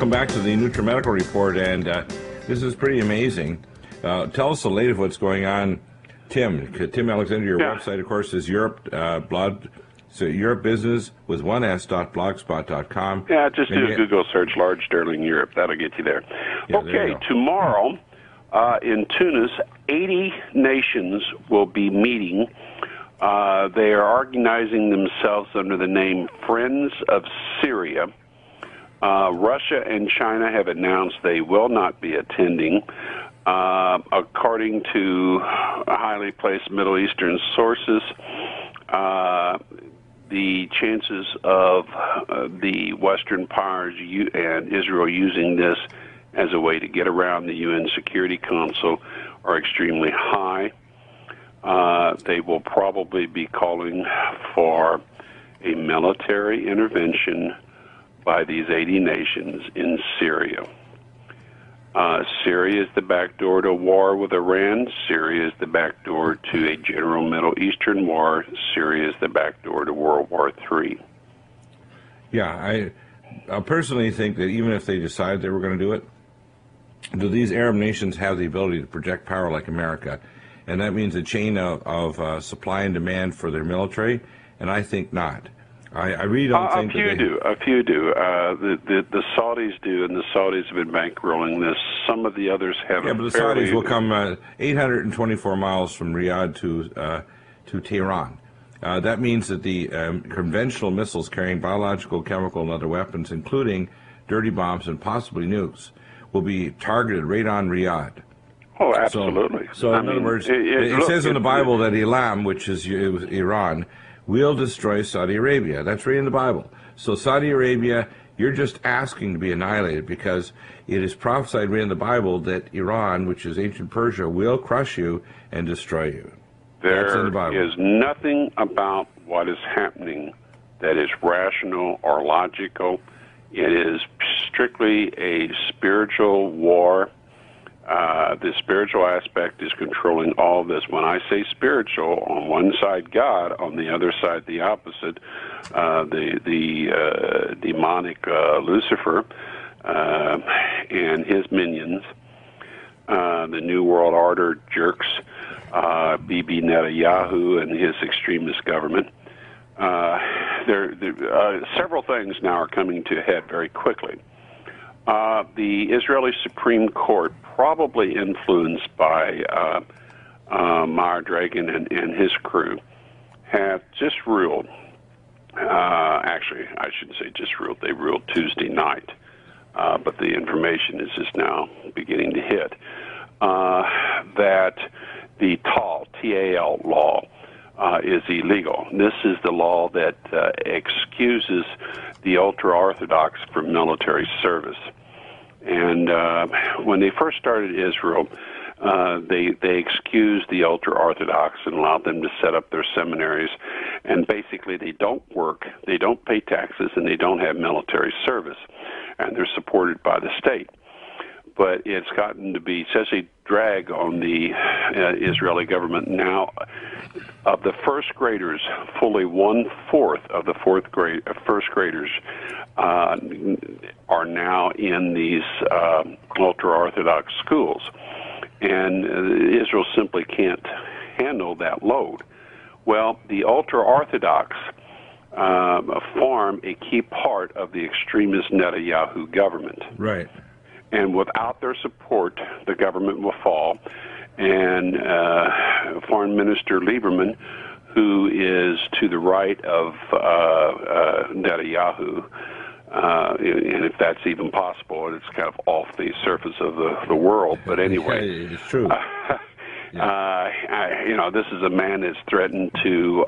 welcome back to the NutriMedical Report, and this is pretty amazing. Tell us the latest of what's going on, Tim. Tim Alexander, your website, of course, is Europe So Europe Business with one S.blogspot.com. Yeah, just do a Google search, Large Sterling Europe. That'll get you there. Yeah, okay, tomorrow in Tunis, 80 nations will be meeting. They are organizing themselves under the name Friends of Syria. Russia and China have announced they will not be attending. According to highly placed Middle Eastern sources, the chances of the Western powers and Israel using this as a way to get around the UN Security Council are extremely high. They will probably be calling for a military intervention by these 80 nations in Syria. Syria is the back door to war with Iran. Syria is the back door to a general Middle Eastern war. Syria is the back door to World War III. Yeah, I personally think that even if they decide they were going to do it, do these Arab nations have the ability to project power like America? And that means a chain of supply and demand for their military, and I think not. I really don't think that A few do. The Saudis do, and the Saudis have been bankrolling this. Some of the others haven't. Yeah, but the Saudis will come 824 miles from Riyadh to Tehran. That means that the conventional missiles carrying biological, chemical, and other weapons, including dirty bombs and possibly nukes, will be targeted right on Riyadh. Oh, absolutely. So in other words, it says in the Bible that Elam, which is Iran, will destroy Saudi Arabia. That's right in the Bible. So Saudi Arabia, you're just asking to be annihilated because it is prophesied right in the Bible that Iran, which is ancient Persia, will crush you and destroy you. There is nothing about what is happening that is rational or logical. It is strictly a spiritual war. The spiritual aspect is controlling all this. When I say spiritual, on one side God, on the other side the opposite, the demonic Lucifer and his minions, the New World Order jerks, Bibi Netanyahu and his extremist government. Several things now are coming to a head very quickly. The Israeli Supreme Court, probably influenced by Meir Dragan and his crew, have just ruled, actually, I shouldn't say just ruled, they ruled Tuesday night, but the information is just now beginning to hit, that the TAL law is illegal. This is the law that excuses the ultra-Orthodox for military service. And when they first started Israel, they excused the ultra-Orthodox and allowed them to set up their seminaries. And basically they don't work, they don't pay taxes, and they don't have military service. And they're supported by the state. But it's gotten to be such a drag on the Israeli government now. Of the first graders, fully 1/4 of the first graders are now in these ultra-Orthodox schools. And Israel simply can't handle that load. Well, the ultra-Orthodox form a key part of the extremist Netanyahu government. Right. And without their support, the government will fall. And Foreign Minister Lieberman, who is to the right of Netanyahu, and if that's even possible, it's kind of off the surface of the world. But anyway, yeah, it's true. You know, this is a man that's threatened to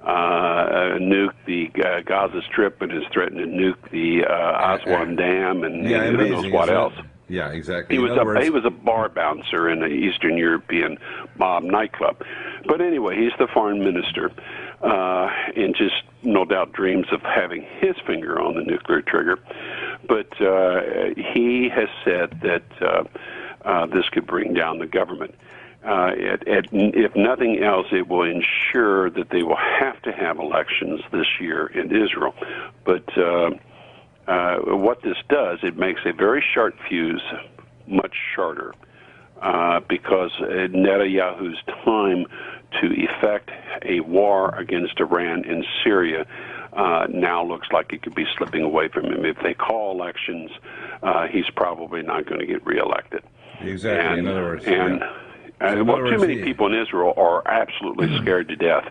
nuke the Gaza Strip and has threatened to nuke the Aswan Dam and who knows what else. Yeah, exactly. He was a bar bouncer in an Eastern European mob nightclub. But anyway, he's the foreign minister, and just no doubt dreams of having his finger on the nuclear trigger. But he has said that this could bring down the government. If nothing else, it will ensure that they will have to have elections this year in Israel. But what this does, it makes a very short fuse much shorter, because Netanyahu's time to effect a war against Iran in Syria now looks like it could be slipping away from him. If they call elections, he's probably not going to get reelected. Exactly. In other words, too many people in Israel are absolutely scared to death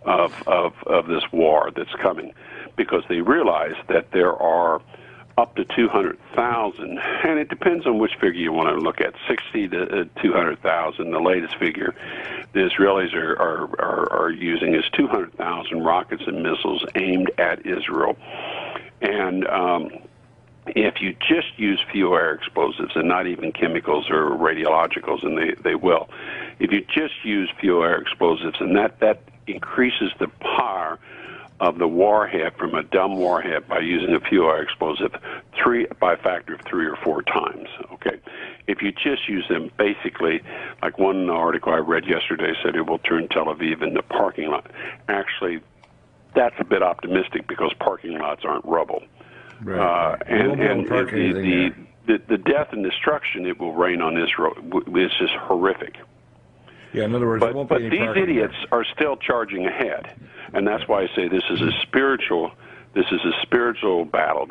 of this war that's coming, because they realize that there are up to 200,000, and it depends on which figure you want to look at, 60 to 200,000. The latest figure the Israelis are using is 200,000 rockets and missiles aimed at Israel. And if you just use fuel air explosives and not even chemicals or radiologicals, and they will, if you just use fuel air explosives, and that increases the power of the warhead from a dumb warhead by using a fuel air explosive by a factor of 3 or 4 times. Okay, if you just use them, basically, like one article I read yesterday said it will turn Tel Aviv into a parking lot. Actually, that's a bit optimistic, because parking lots aren't rubble. Right. And the death and destruction it will rain on Israel is just horrific. Yeah, in other words, but these idiots are still charging ahead, and that's why I say this is a spiritual battle.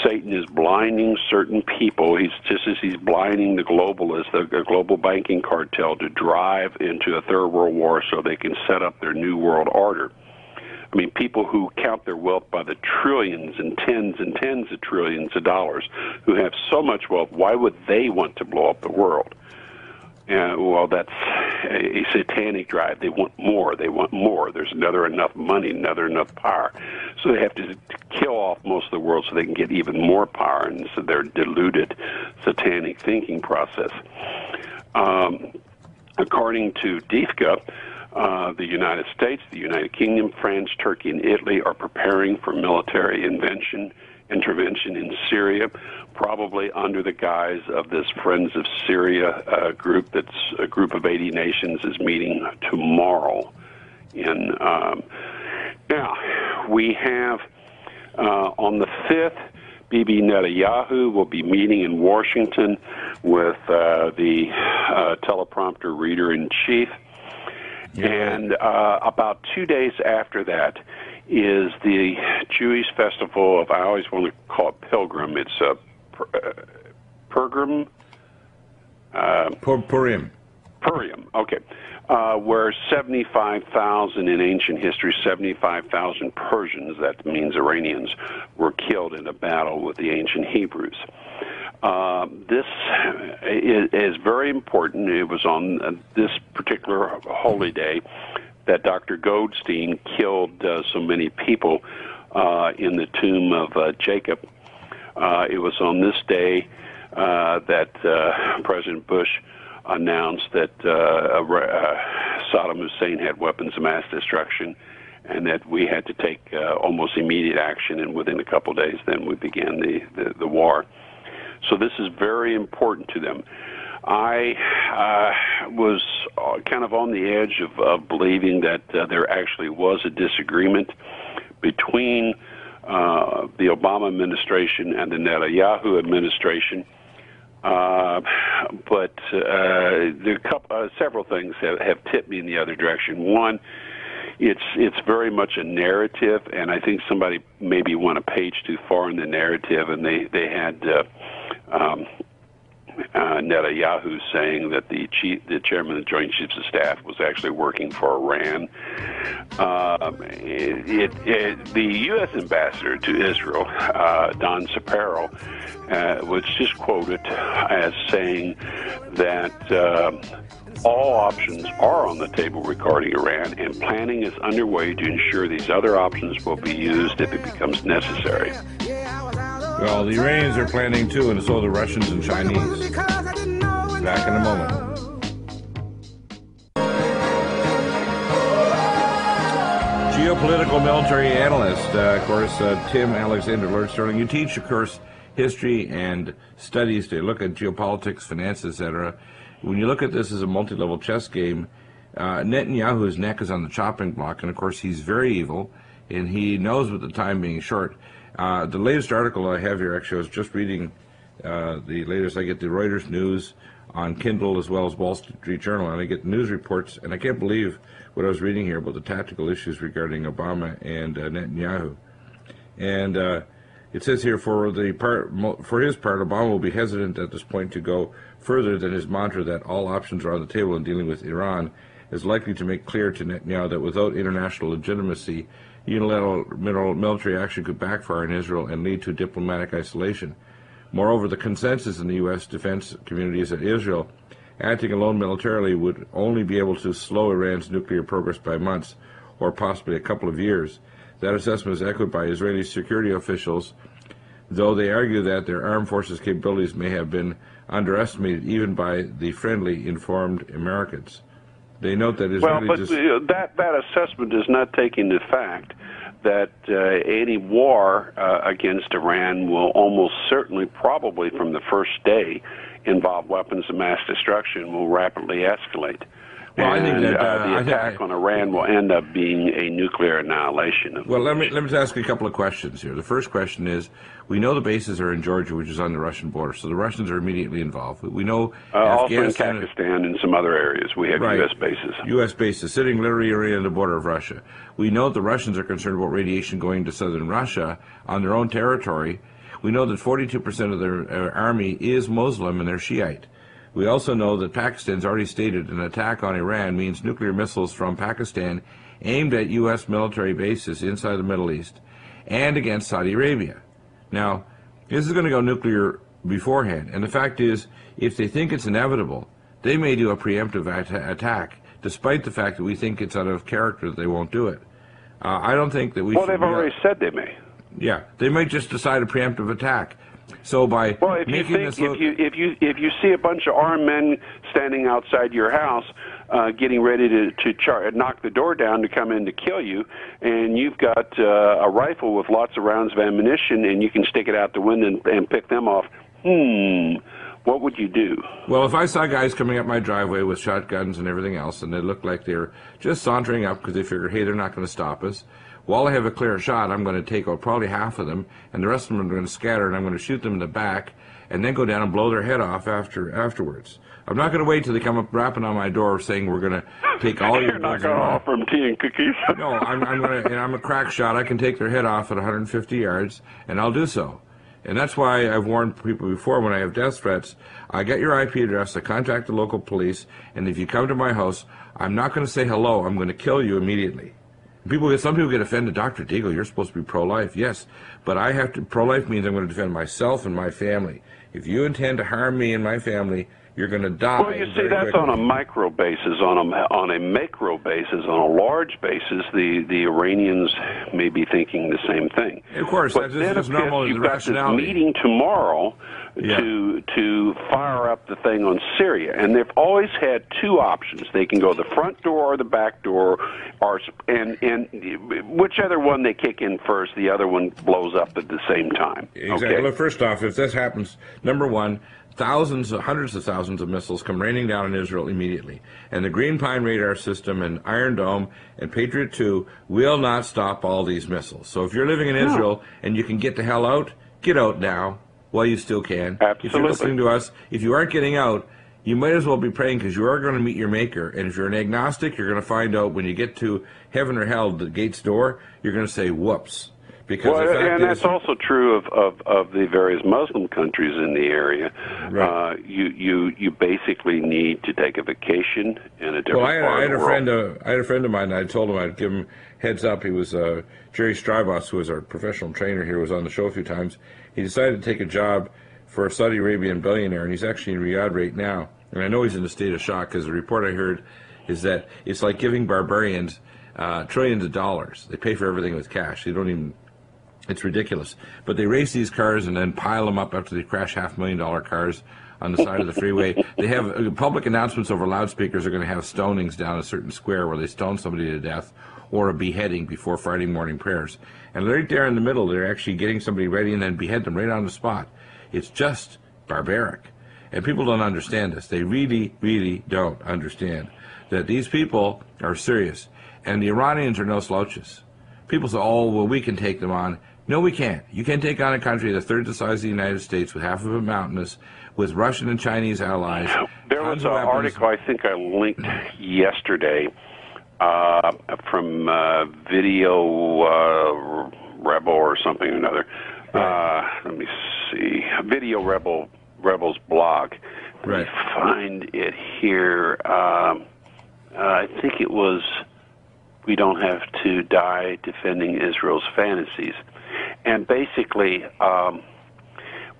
Satan is blinding certain people. He's just as he's blinding the globalists, the global banking cartel, to drive into a third world war so they can set up their new world order. I mean, people who count their wealth by the trillions and tens of trillions of dollars, who have so much wealth, why would they want to blow up the world? Well, that's a satanic drive. They want more. They want more. There's never enough money, never enough power. So they have to kill off most of the world so they can get even more power. And so they're deluded satanic thinking process. According to DIFCA, the United States, the United Kingdom, France, Turkey, and Italy are preparing for military intervention in Syria, probably under the guise of this Friends of Syria group. That's a group of 80 nations is meeting tomorrow. Now, we have on the 5th, Bibi Netanyahu will be meeting in Washington with the teleprompter reader-in-chief. Yeah. And about 2 days after that is the Jewish festival of, I always want to call it Pilgrim. It's a Purim. Purim, okay. Where 75,000 in ancient history, 75,000 Persians, that means Iranians, were killed in a battle with the ancient Hebrews. This is very important. It was on this particular holy day that Dr. Goldstein killed so many people in the tomb of Jacob. It was on this day that President Bush announced that Saddam Hussein had weapons of mass destruction, and that we had to take almost immediate action, and within a couple of days then we began the war. So this is very important to them. I was kind of on the edge of believing that there actually was a disagreement between the Obama administration and the Netanyahu administration. But there are several things have tipped me in the other direction. One, it's very much a narrative, and I think somebody maybe went a page too far in the narrative, and they had Netanyahu saying that the chairman of the Joint Chiefs of Staff was actually working for Iran. The U.S. ambassador to Israel, Don Sapero, was just quoted as saying that all options are on the table regarding Iran, and planning is underway to ensure these other options will be used if it becomes necessary. Well, the Iranians are planning too, and so are the Russians and Chinese. Back in a moment. Geopolitical military analyst, of course, Tim Alexander Lord Sterling. You teach, of course, history and studies to look at geopolitics, finance, etc. When you look at this as a multi-level chess game, Netanyahu's neck is on the chopping block, and of course he's very evil, and he knows with the time being short The latest article I have here, actually, I was just reading the latest. I get the Reuters news on Kindle as well as Wall Street Journal, and I get news reports, and I can't believe what I was reading here about the tactical issues regarding Obama and Netanyahu. And it says here, for his part, Obama will be hesitant at this point to go further than his mantra that all options are on the table in dealing with Iran, is likely to make clear to Netanyahu that without international legitimacy, unilateral military action could backfire in Israel and lead to diplomatic isolation. Moreover, the consensus in the U.S. defense community is that Israel, acting alone militarily, would only be able to slow Iran's nuclear progress by months or possibly a couple of years. That assessment is echoed by Israeli security officials, though they argue that their armed forces' capabilities may have been underestimated even by the friendly, informed Americans. They note that Israeli... Well, but that assessment is not taking the fact that any war against Iran will almost certainly, probably from the first day, involve weapons of mass destruction, will rapidly escalate. Well, and I think that, the attack on Iran will end up being a nuclear annihilation. Well, let me just ask a couple of questions here. The first question is, we know the bases are in Georgia, which is on the Russian border, so the Russians are immediately involved. We know also in Pakistan and some other areas we have U.S. bases. U.S. bases sitting literally right on the border of Russia. We know the Russians are concerned about radiation going to southern Russia on their own territory. We know that 42% of their army is Muslim and they're Shiite. We also know that Pakistan's already stated an attack on Iran means nuclear missiles from Pakistan aimed at U.S. military bases inside the Middle East and against Saudi Arabia. Now, this is going to go nuclear beforehand, and the fact is, if they think it's inevitable, they may do a preemptive attack, despite the fact that we think it's out of character that they won't do it. I don't think that we should... Well, they've already said they may. Yeah, they might just decide a preemptive attack. So by if you see a bunch of armed men standing outside your house, getting ready to knock the door down to come in to kill you, and you've got a rifle with lots of rounds of ammunition, and you can stick it out the window and pick them off, what would you do? Well, if I saw guys coming up my driveway with shotguns and everything else, and they looked like they're just sauntering up because they figure, hey, they're not going to stop us. While I have a clear shot, I'm going to take out probably half of them, and the rest of them are going to scatter, and I'm going to shoot them in the back, and then go down and blow their head off afterwards. I'm not going to wait till they come up rapping on my door saying we're going to take all your You're not going to offer them tea and cookies. No, I'm a crack shot. I can take their head off at 150 yards, and I'll do so. And that's why I've warned people before when I have death threats, I get your IP address, I contact the local police, and if you come to my house, I'm not going to say hello, I'm going to kill you immediately. Some people get offended. Dr. Deagle, you're supposed to be pro-life. Yes, but I have to. Pro-life means I'm going to defend myself and my family. If you intend to harm me and my family, you're going to die. Well, you see, that's on a micro basis. On a macro basis, on a large basis, the Iranians may be thinking the same thing. Of course, but then that's normal. You've got this meeting tomorrow to fire up the thing on Syria, and they've always had two options. They can go the front door or the back door, and whichever one they kick in first, the other one blows up at the same time. Exactly. Okay? Well, first off, if this happens, number one, hundreds of thousands of missiles come raining down on Israel immediately. And the Green Pine radar system and Iron Dome and Patriot 2 will not stop all these missiles. So if you're living in Israel and you can get the hell out, get out now while you still can. Absolutely. If you're listening to us, if you aren't getting out, you might as well be praying, because you are going to meet your Maker. And if you're an agnostic, you're going to find out when you get to heaven or hell, the gate's door, you're going to say, whoops. Because and that's also true of the various Muslim countries in the area. Right. You basically need to take a vacation in a different part of the world. I had a friend of mine, and I told him I'd give him heads up. He was Jerry Strybos, who was our professional trainer here, was on the show a few times. He decided to take a job for a Saudi Arabian billionaire, and he's actually in Riyadh right now. And I know he's in a state of shock, because the report I heard is that it's like giving barbarians trillions of dollars. They pay for everything with cash. They don't even... It's ridiculous. But they race these cars and then pile them up after they crash $500,000 cars on the side of the freeway. They have public announcements over loudspeakers are going to have stonings down a certain square where they stone somebody to death, or a beheading before Friday morning prayers. And right there in the middle, they're actually getting somebody ready and then behead them right on the spot. It's just barbaric. And people don't understand this. They really, really don't understand that these people are serious. And the Iranians are no slouches. People say, oh, well, we can take them on. No, we can't. You can't take on a country the third the size of the United States with half of it mountainous, with Russian and Chinese allies. There was an article I think I linked yesterday from Video Rebel or something or another. Let me see. Video Rebel's blog. Let me find it here. I think it was "We Don't Have to Die Defending Israel's Fantasies." And basically,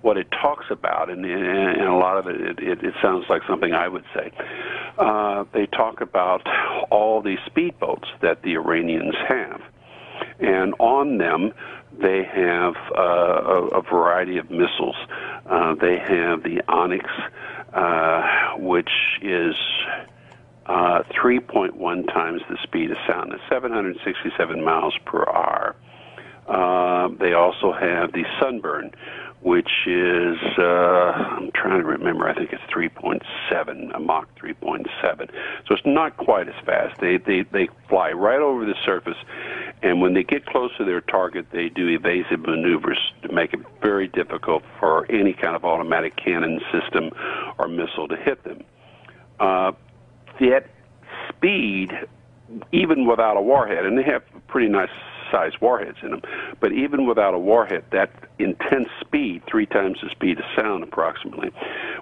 what it talks about, and a lot of it sounds like something I would say, they talk about all these speedboats that the Iranians have. And on them, they have a variety of missiles. They have the Onyx, which is 3.1 times the speed of sound. That's 767 miles per hour. They also have the Sunburn, which is, I'm trying to remember, I think it's 3.7, a Mach 3.7. So it's not quite as fast. They fly right over the surface, and when they get close to their target, they do evasive maneuvers to make it very difficult for any kind of automatic cannon system or missile to hit them. That speed, even without a warhead, and they have pretty nice size warheads in them, but even without a warhead, that intense speed, 3 times the speed of sound approximately,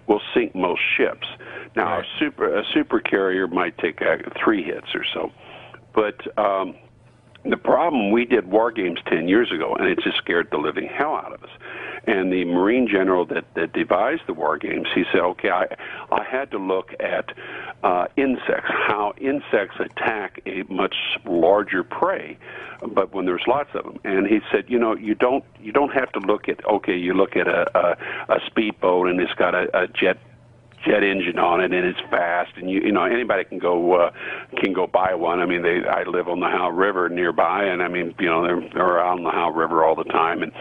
will sink most ships. Now, a super carrier might take 3 hits or so, but the problem, we did war games 10 years ago, and it just scared the living hell out of us. And the Marine general that devised the war games, he said, okay, I had to look at insects, how insects attack a much larger prey, but when there's lots of them. And he said, you know, you don't have to look at, okay, you look at a speedboat and it's got a jet engine on it and it's fast, and you know anybody can go buy one. I mean, I live on the Howe River nearby, and I mean, you know, they're out on the Howe River all the time, and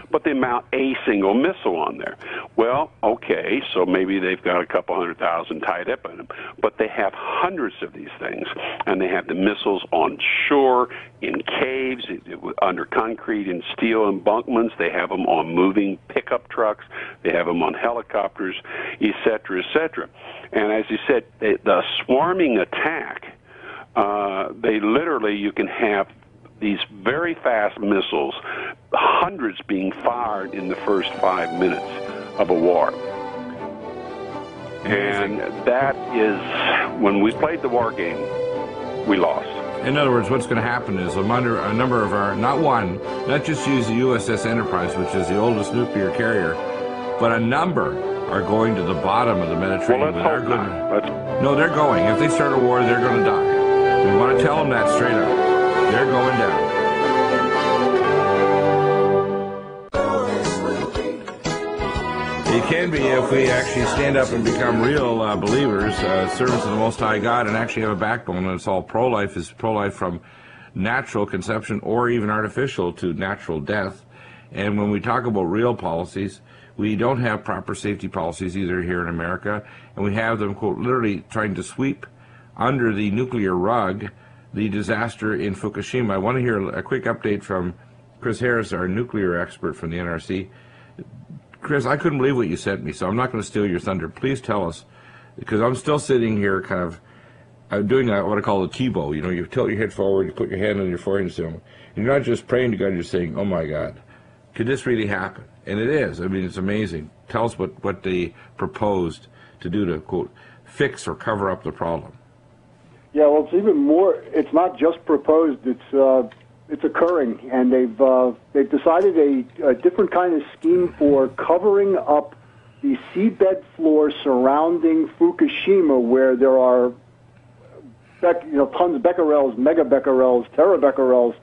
but they mount a single missile on there. Well, okay, so maybe they've got a couple 100,000 tied up in them, but they have hundreds of these things, and they have the missiles on shore, in caves, under concrete and steel embankments. They have them on moving pickup trucks. They have them on helicopters, et cetera, et cetera. And as you said, the swarming attack, they literally, you can have these very fast missiles, hundreds being fired in the first 5 minutes of a war. And that is, when we played the war game, we lost. In other words, what's going to happen is a number of our, not just use the USS Enterprise, which is the oldest nuclear carrier, but a number are going to the bottom of the Mediterranean. Well, let's hope not. No, they're going. If they start a war, they're going to die. We want to tell them that straight up. They're going down. It can be if we actually stand up and become real believers, servants of the Most High God, and actually have a backbone. And it's all pro-life is pro-life from natural conception or even artificial to natural death. And when we talk about real policies, we don't have proper safety policies either here in America, and we have them, quote, literally trying to sweep under the nuclear rug the disaster in Fukushima. I want to hear a quick update from Chris Harris, our nuclear expert from the NRC. Chris, I couldn't believe what you sent me, so I'm not going to steal your thunder. Please tell us, because I'm still sitting here kind of doing what I call a T-bow. You know, you tilt your head forward, you put your hand on your forehead, and so you're not just praying to God, you're saying, oh my God, could this really happen? And it is. I mean, it's amazing. Tell us what they proposed to do to, quote, fix or cover up the problem. Yeah, well, it's even more. It's not just proposed; it's occurring, and they've decided a different kind of scheme for covering up the seabed floor surrounding Fukushima, where there are tons, becquerels, megabecquerels, terabecquerels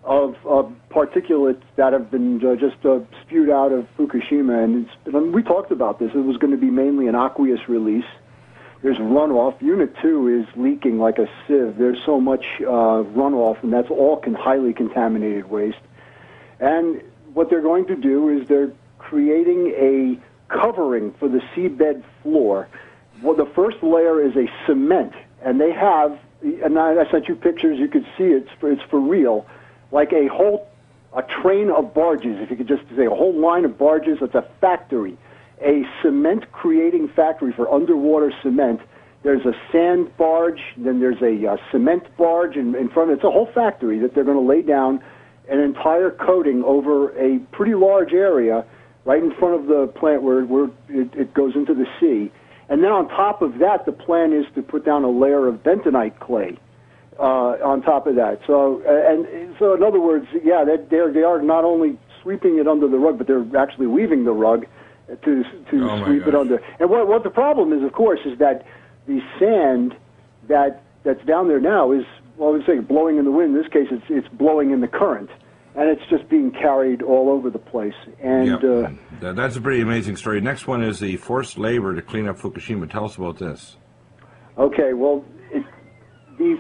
of particulates that have been just spewed out of Fukushima, and we talked about this. It was going to be mainly an aqueous release. There's runoff. Unit 2 is leaking like a sieve. There's so much runoff, and that's all highly contaminated waste. And what they're going to do is they're creating a covering for the seabed floor. Well, the first layer is a cement, and they have, and I sent you pictures. You could see it's for real. like a train of barges, if you could just say a whole line of barges. It's a factory, a cement creating factory for underwater cement. There's a sand barge, then there's a cement barge in front of it. It's a whole factory that they're going to lay down an entire coating over a pretty large area right in front of the plant where it goes into the sea. And then on top of that, the plan is to put down a layer of bentonite clay on top of that. So, so in other words, yeah, they are not only sweeping it under the rug, but they're actually weaving the rug to sweep it under. And what the problem is, of course, is that the sand that's down there now is, well, I would say blowing in the wind. In this case, it's blowing in the current, and it's just being carried all over the place. And that's a pretty amazing story. Next one is the forced labor to clean up Fukushima. Tell us about this. Okay, well, the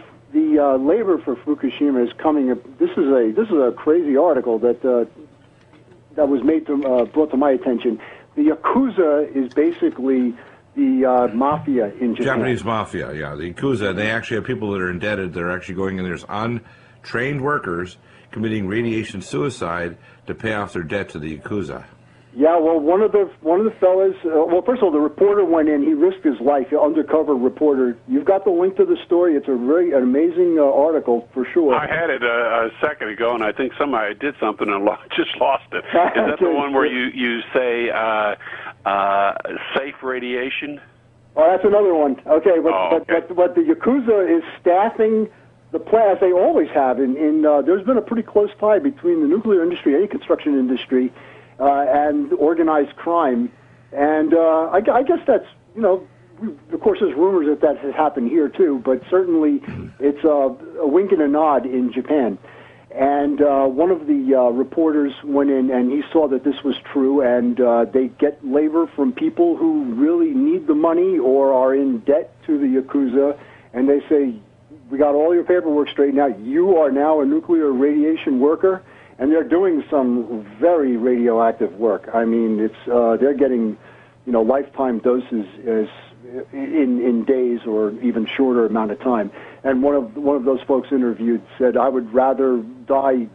labor for Fukushima is coming. This is a crazy article that was brought to my attention. The Yakuza is basically the mafia in Japan. Japanese mafia, yeah. The Yakuza, they actually have people that are indebted. They're actually going in. There's untrained workers committing radiation suicide to pay off their debt to the Yakuza. Yeah, well, one of the fellas. Well, first of all, the reporter went in. He risked his life. Undercover reporter. You've got the link to the story. It's an amazing article for sure. I had it a second ago, and I think somebody did something and just lost it. Is that the one where you say safe radiation? Oh, that's another one. Okay, but the Yakuza is staffing the plant, as they always have. There's been a pretty close tie between the nuclear industry, any construction industry, and organized crime. And I guess that's, of course there's rumors that has happened here too, but certainly it's a wink and a nod in Japan. And one of the reporters went in and he saw that this was true, and they get labor from people who really need the money or are in debt to the Yakuza, and they say, we got all your paperwork straightened out. You are now a nuclear radiation worker, and they're doing some very radioactive work. I mean, they're getting, lifetime doses in days or even shorter amount of time. And one of those folks interviewed said, I would rather die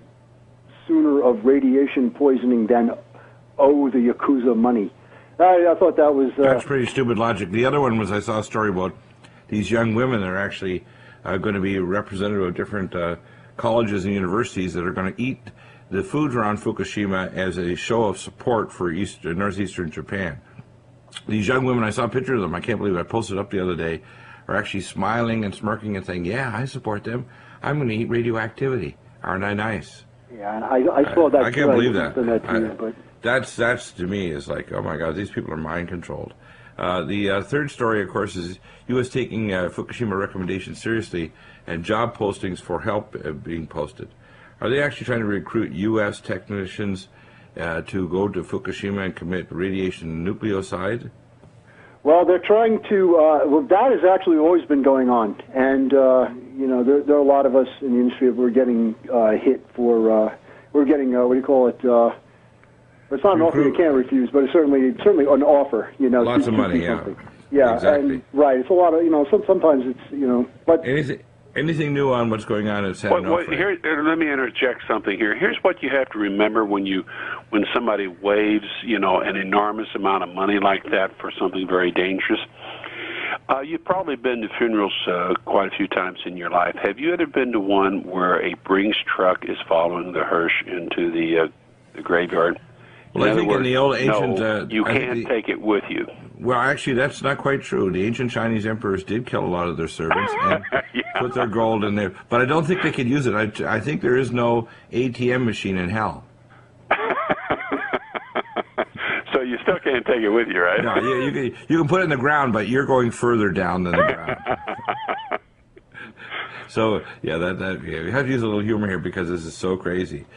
sooner of radiation poisoning than owe the Yakuza money. I thought that was... That's pretty stupid logic. The other one was, I saw a story about these young women that are actually going to be representative of different colleges and universities that are going to eat the foods around Fukushima as a show of support for northeastern Japan. These young women, I saw a picture of them, I can't believe I posted up the other day, are actually smiling and smirking and saying, yeah, I support them. I'm going to eat radioactivity. Aren't I nice? Yeah, and I saw that. I can't believe that. That's to me is like, oh my God, these people are mind controlled. The third story, of course, is U.S. taking Fukushima recommendations seriously and job postings for help being posted. Are they actually trying to recruit U.S. technicians to go to Fukushima and commit radiation nucleocide? Well, they're trying to. Well, that has actually always been going on, and there are a lot of us in the industry that we're getting hit for. We're getting what do you call it? It's not an offer you can't refuse, but it's certainly an offer. Lots of money, yeah. Yeah, exactly. And, right. It's a lot of sometimes it's but anything new on what's going on at San Onofre? Let me interject something here. Here's what you have to remember when somebody waives an enormous amount of money like that for something very dangerous. You've probably been to funerals quite a few times in your life. Have you ever been to one where a Brinks truck is following the hearse into the graveyard? Well, I think in the old ancient... you can't take it with you. Well, actually, that's not quite true. The ancient Chinese emperors did kill a lot of their servants and put their gold in there. But I don't think they could use it. I think there is no ATM machine in hell. So you still can't take it with you, right? No, you can put it in the ground, but you're going further down than the ground. So, yeah, we have to use a little humor here because this is so crazy.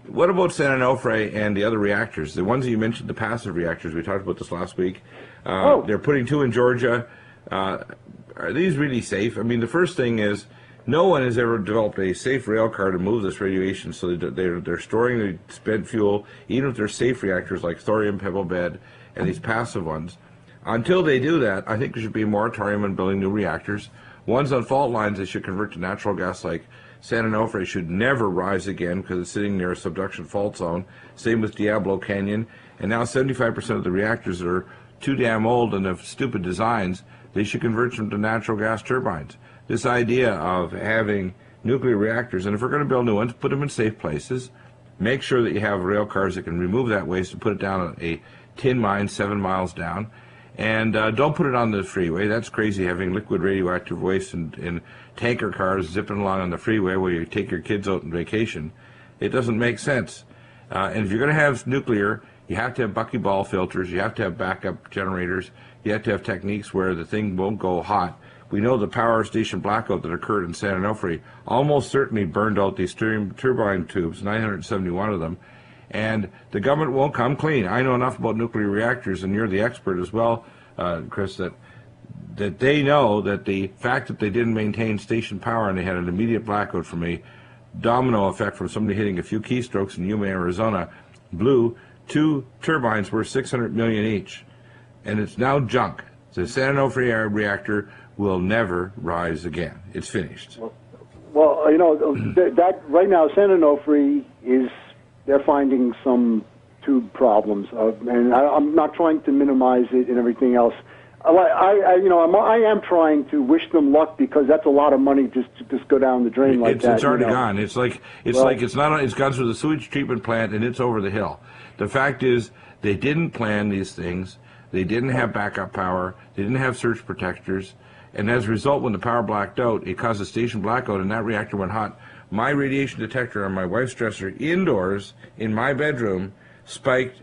What about San Onofre and the other reactors? The ones that you mentioned, the passive reactors, we talked about this last week. They're putting 2 in Georgia. Are these really safe? I mean, the first thing is no one has ever developed a safe rail car to move this radiation, so they're storing the spent fuel, even if they're safe reactors like thorium, pebble bed, and these passive ones. Until they do that, I think there should be a moratorium on building new reactors. Ones on fault lines, they should convert to natural gas like San Onofre should never rise again because it's sitting near a subduction fault zone. Same with Diablo Canyon. And now 75% of the reactors are too damn old and have stupid designs. They should convert them to natural gas turbines. This idea of having nuclear reactors, and if we're going to build new ones, put them in safe places. Make sure that you have rail cars that can remove that waste and put it down a tin mine 7 miles down. And don't put it on the freeway. That's crazy, having liquid radioactive waste in tanker cars zipping along on the freeway where you take your kids out on vacation. It doesn't make sense. And if you're going to have nuclear, you have to have buckyball filters. You have to have backup generators. You have to have techniques where the thing won't go hot. We know the power station blackout that occurred in San Onofre almost certainly burned out these turbine tubes, 971 of them. And the government won't come clean. I know enough about nuclear reactors, and you're the expert as well, Chris, that they know that the fact that they didn't maintain station power and they had an immediate blackout from a domino effect from somebody hitting a few keystrokes in Yuma, Arizona, blew 2 turbines worth $600 million each. And it's now junk. The San Onofre reactor will never rise again. It's finished. Well, you know, that right now, San Onofre is, they're finding some tube problems, and I'm not trying to minimize it and everything else. I am trying to wish them luck because that's a lot of money just to go down the drain like that. It's already gone. It's gone through the sewage treatment plant and it's over the hill. The fact is, they didn't plan these things. They didn't have backup power. They didn't have surge protectors. And as a result, when the power blacked out, it caused a station blackout and that reactor went hot. My radiation detector on my wife's dresser indoors in my bedroom spiked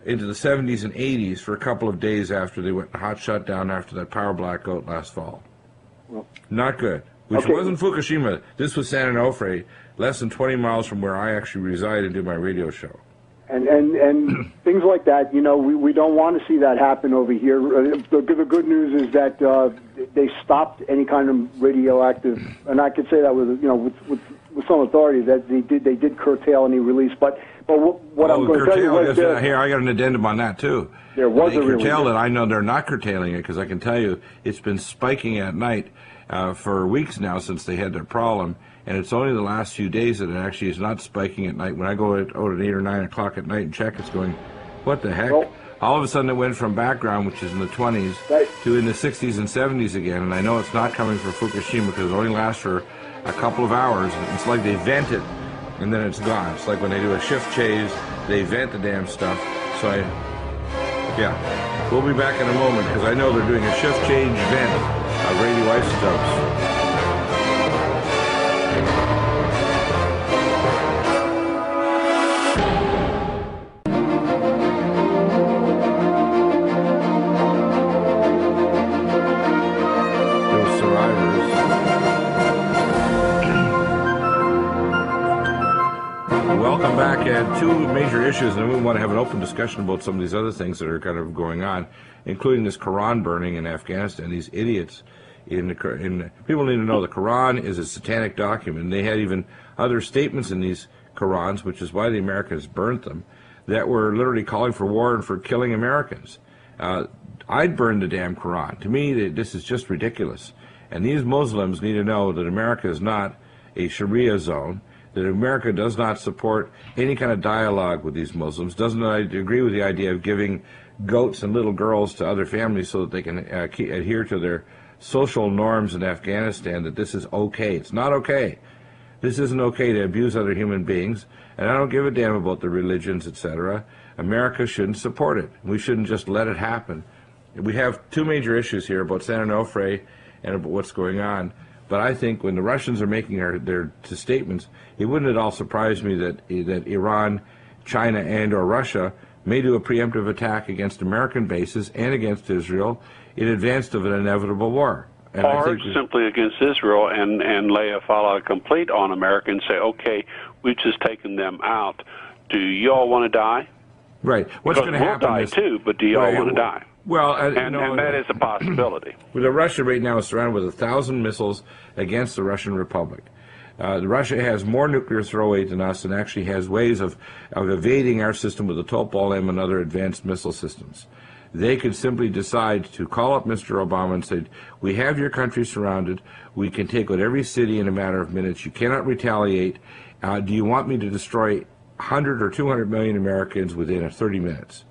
into the 70s and 80s for a couple of days after they went hot shutdown after that power blackout last fall. Well, not good. Which wasn't Fukushima. This was San Onofre, less than 20 miles from where I actually reside and do my radio show. And things like that, you know, we don't want to see that happen over here. The good news is that they stopped any kind of radioactive, and I could say that with some authority that they did curtail any release. But what I'm going to tell you is here I got an addendum on that too. There was a release. Curtailed it. I know they're not curtailing it because I can tell you it's been spiking at night for weeks now since they had their problem. And it's only the last few days that it actually is not spiking at night. When I go out at 8 or 9 o'clock at night and check, it's going, what the heck? Well, all of a sudden it went from background, which is in the 20s, to in the 60s and 70s again. And I know it's not coming from Fukushima because it only lasts for a couple of hours. It's like they vent it, and then it's gone. It's like when they do a shift change, they vent the damn stuff. So we'll be back in a moment because I know they're doing a shift change vent of radioisotopes. Welcome back. Two major issues, and we want to have an open discussion about some of these other things that are kind of going on, including this Quran burning in Afghanistan. These idiots people need to know the Quran is a satanic document. And they had even other statements in these Qurans, which is why the Americans burnt them, that were literally calling for war and for killing Americans. I'd burn the damn Quran. To me, this is just ridiculous. And these Muslims need to know that America is not a Sharia zone, that America does not support any kind of dialogue with these Muslims, doesn't agree with the idea of giving goats and little girls to other families so that they can adhere to their social norms in Afghanistan, that this is okay. It's not okay. This isn't okay to abuse other human beings, and I don't give a damn about the religions, etc. America shouldn't support it. We shouldn't just let it happen. We have two major issues here about San Onofre and about what's going on. But I think when the Russians are making their statements, it wouldn't at all surprise me that Iran, China, and or Russia may do a preemptive attack against American bases and against Israel in advance of an inevitable war. And or simply against Israel and lay a fallout complete on America and say, okay, we've just taken them out. Do you all want to die? Right. What's going to happen? We'll die too, but do you all want to die? Well, and that is a possibility. Well, Russia right now is surrounded with 1,000 missiles against the Russian Republic. Russia has more nuclear throwaway than us and actually has ways of evading our system with the Topol-M and other advanced missile systems. they could simply decide to call up Mr. Obama and say, we have your country surrounded. We can take out every city in a matter of minutes. You cannot retaliate. Do you want me to destroy 100 or 200 million Americans within 30 minutes?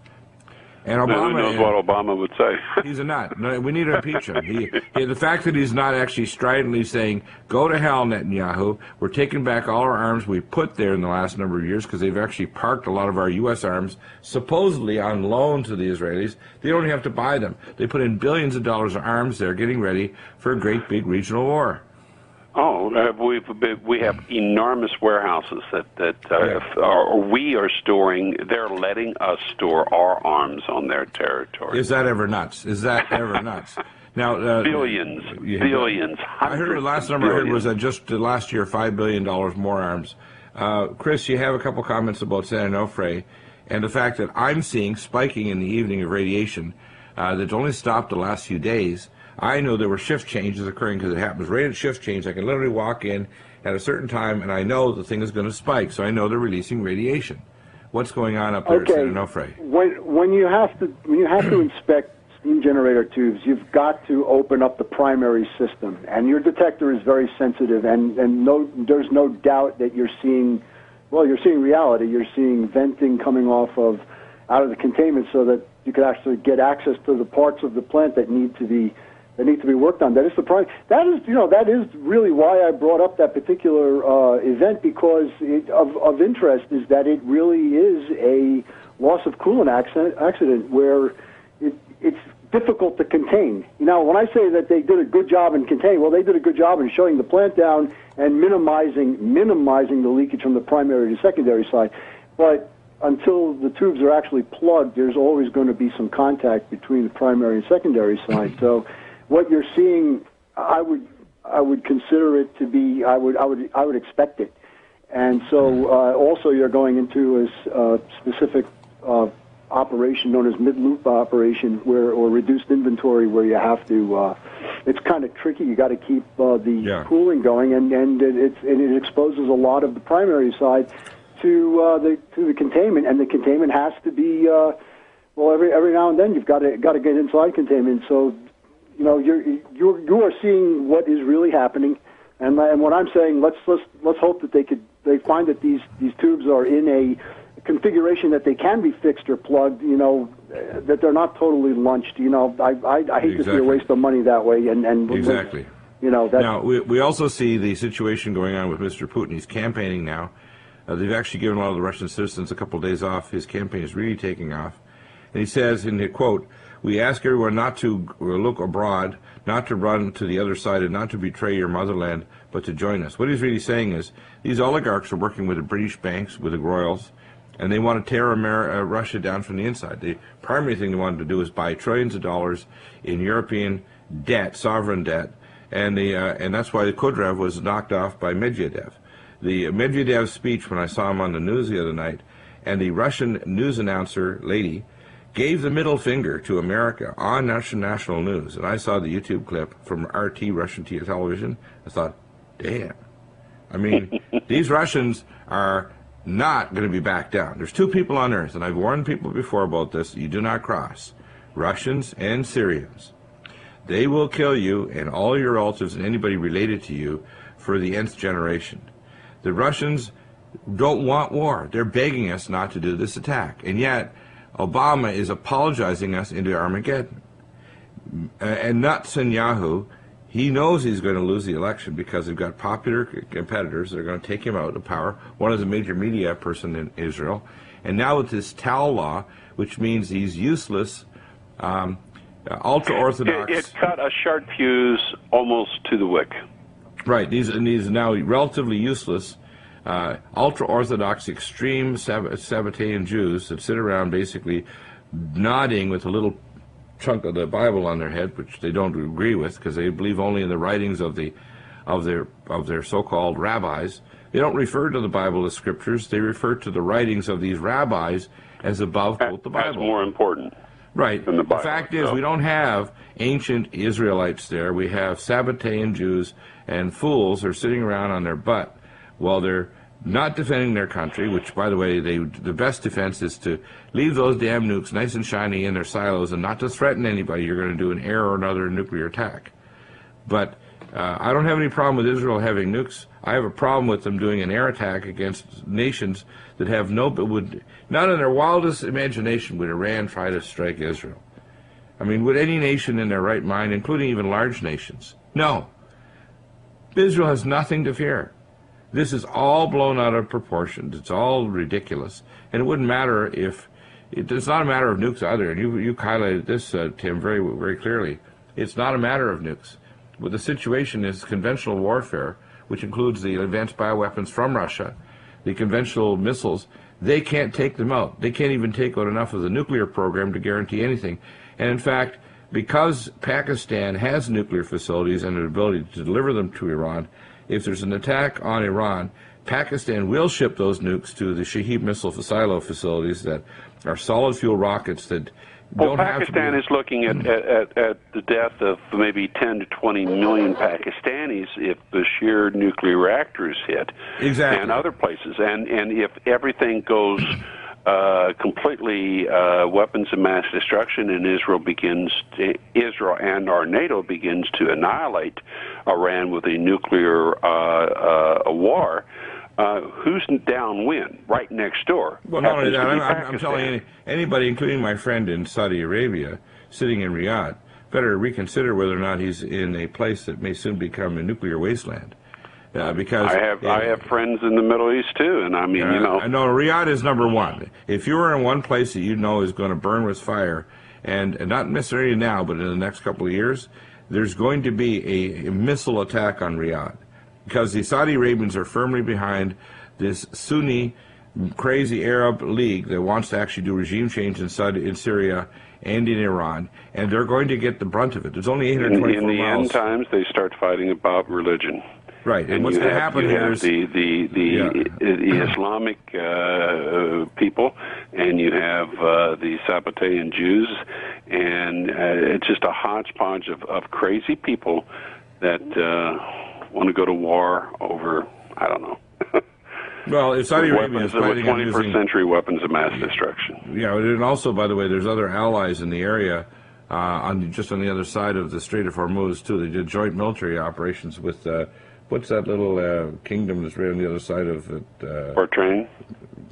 And Obama, who knows what Obama would say? He's a nut. No, we need to impeach him. The fact that he's not actually stridently saying, go to hell, Netanyahu, we're taking back all our arms we put there in the last number of years, because they've actually parked a lot of our U.S. arms supposedly on loan to the Israelis. They don't have to buy them. They put in billions of dollars of arms there, getting ready for a great big regional war. Oh, we have enormous warehouses that we are storing. They're letting us store our arms on their territory. Is that ever nuts? Is that ever nuts? Now, billions. I heard the last number I heard was that just last year, $5 billion more arms. Chris, you have a couple comments about San Onofre and the fact that I'm seeing spiking in the evening of radiation that's only stopped the last few days. I know there were shift changes occurring because it happens right at shift change. I can literally walk in at a certain time, and I know the thing is going to spike, so I know they're releasing radiation. What's going on up there at San Onofre? When you have to inspect steam generator tubes, you've got to open up the primary system, and your detector is very sensitive, and there's no doubt that you're seeing, well, you're seeing reality. You're seeing venting coming out of the containment, so that you can actually get access to the parts of the plant that need to be worked on. That is that is really why I brought up that particular event, because of interest is that it really is a loss of coolant accident where it's difficult to contain. When I say that they did a good job in containing, well, they did a good job in shutting the plant down and minimizing the leakage from the primary to secondary side. But until the tubes are actually plugged, there's always going to be some contact between the primary and secondary side. So what you're seeing, I would consider it to be, I would expect it. And so also you're going into a specific operation known as mid-loop operation, or reduced inventory, where you have to, it's kind of tricky. You got to keep the cooling going, and it exposes a lot of the primary side to the containment, and the containment has to be, every now and then you've got to get inside containment. So you are seeing what is really happening, and what I'm saying, let's hope that they find that these tubes are in a configuration that they can be fixed or plugged. That they're not totally lunched. I hate to see a waste of money that way. And exactly. Now we also see the situation going on with Mr. Putin. He's campaigning now. They've actually given a lot of the Russian citizens a couple of days off. His campaign is really taking off, and he says in the quote, "We ask everyone not to look abroad, not to run to the other side, and not to betray your motherland, but to join us." What he's really saying is these oligarchs are working with the British banks, with the royals, and they want to tear Russia down from the inside. The primary thing they wanted to do is buy trillions of dollars in European debt, sovereign debt, and that's why the Kudryv was knocked off by Medvedev. The Medvedev speech, when I saw him on the news the other night, and the Russian news announcer lady gave the middle finger to America on national news. And I saw the YouTube clip from RT, Russian television. I thought, damn. I mean, these Russians are not going to be backed down. There's two people on earth, and I've warned people before about this, you do not cross. Russians and Syrians. They will kill you and all your relatives and anybody related to you for the nth generation. The Russians don't want war. They're begging us not to do this attack. And yet, Obama is apologizing us into Armageddon. And Netanyahu, he knows he's going to lose the election because they've got popular competitors that are going to take him out of power. One is a major media person in Israel. And now with this Tal law, which means he's useless, ultra-Orthodox... It cut a sharp fuse almost to the wick. Right. These now relatively useless, ultra-Orthodox, extreme Sabbatean Jews that sit around basically nodding with a little chunk of the Bible on their head, which they don't agree with because they believe only in the writings of their so-called rabbis. They don't refer to the Bible as scriptures. They refer to the writings of these rabbis as above, quote, the Bible. That's more important. Right. The fact is, we don't have ancient Israelites there. We have Sabbatean Jews, and fools are sitting around on their butt while they're not defending their country, which, by the way, the best defense is to leave those damn nukes nice and shiny in their silos and not to threaten anybody. You're going to do an air or another nuclear attack. But I don't have any problem with Israel having nukes. I have a problem with them doing an air attack against nations that have not in their wildest imagination would Iran try to strike Israel. I mean, would any nation in their right mind, including even large nations? No. Israel has nothing to fear. This is all blown out of proportion. It's all ridiculous. And it wouldn't matter if, it's not a matter of nukes either. And you highlighted this, Tim, very, very clearly. It's not a matter of nukes. But the situation is conventional warfare, which includes the advanced bioweapons from Russia, the conventional missiles. They can't take them out. They can't even take out enough of the nuclear program to guarantee anything. And in fact, because Pakistan has nuclear facilities and an ability to deliver them to Iran, if there's an attack on Iran, Pakistan will ship those nukes to the Shaheed missile silo facilities that are solid fuel rockets that don't have to be... Pakistan is looking at the death of maybe 10 to 20 million Pakistanis if the sheer nuclear reactors hit. Exactly. And other places. And if everything goes completely weapons of mass destruction and Israel and our NATO begins to annihilate Iran with a nuclear war, who's downwind? Right next door. Well, not only that, I'm telling anybody, including my friend in Saudi Arabia, sitting in Riyadh, better reconsider whether or not he's in a place that may soon become a nuclear wasteland. Because I have friends in the Middle East too, and I mean, you know. I know Riyadh is number one. If you are in one place that you know is going to burn with fire, and not necessarily now, but in the next couple of years, there's going to be a missile attack on Riyadh. Because the Saudi Arabians are firmly behind this Sunni crazy Arab League that wants to actually do regime change in Syria and in Iran, and they're going to get the brunt of it. There's only 824 miles. In the end times, they start fighting about religion. Right, and what's going to happen here is the Islamic people, and you have the Sabbatean Jews, and it's just a hodgepodge of crazy people that want to go to war over, I don't know. Well, if Saudi Arabia is fighting 21st century weapons of mass destruction. Yeah, and also, by the way, there's other allies in the area, just on the other side of the Strait of Hormuz, too. They did joint military operations with... what's that little kingdom that's right on the other side of it? Bahrain?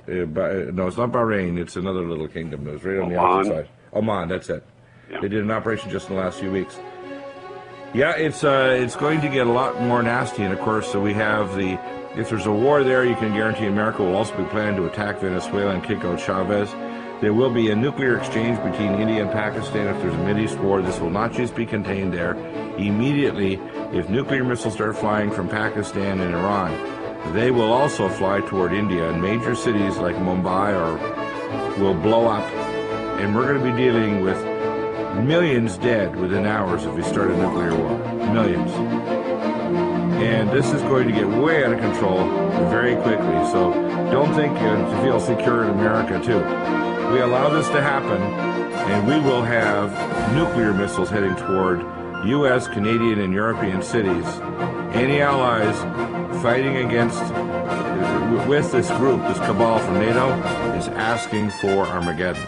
No, it's not Bahrain. It's another little kingdom that was right on the opposite side. Oman, that's it. Yeah. They did an operation just in the last few weeks. Yeah, it's going to get a lot more nasty, and of course, so we have if there's a war there, you can guarantee America will also be planning to attack Venezuela and kick out Chavez. There will be a nuclear exchange between India and Pakistan if there's a Mideast war. This will not just be contained there. Immediately, if nuclear missiles start flying from Pakistan and Iran, they will also fly toward India, and major cities like Mumbai will blow up. And we're going to be dealing with millions dead within hours if we start a nuclear war. Millions. And this is going to get way out of control very quickly. So don't think to feel secure in America, too. We allow this to happen, and we will have nuclear missiles heading toward U.S., Canadian, and European cities. Any allies fighting with this group, this cabal from NATO, is asking for Armageddon.